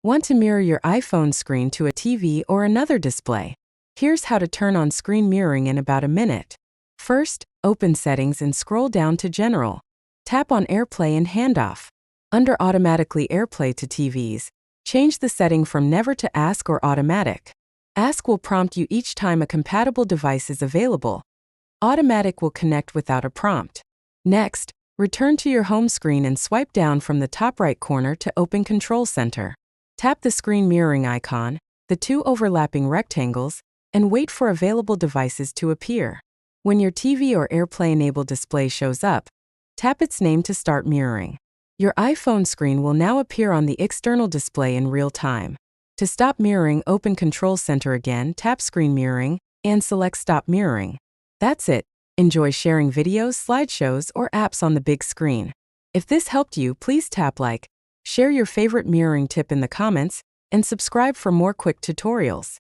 Want to mirror your iPhone screen to a TV or another display? Here's how to turn on screen mirroring in about a minute. First, open Settings and scroll down to General. Tap on AirPlay and Handoff. Under Automatically AirPlay to TVs, change the setting from Never to Ask or Automatic. Ask will prompt you each time a compatible device is available. Automatic will connect without a prompt. Next, return to your home screen and swipe down from the top right corner to open Control Center. Tap the screen mirroring icon, the two overlapping rectangles, and wait for available devices to appear. When your TV or AirPlay-enabled display shows up, tap its name to start mirroring. Your iPhone screen will now appear on the external display in real time. To stop mirroring, open Control Center again, tap Screen Mirroring, and select Stop Mirroring. That's it. Enjoy sharing videos, slideshows, or apps on the big screen. If this helped you, please tap like, share your favorite mirroring tip in the comments, and subscribe for more quick tutorials.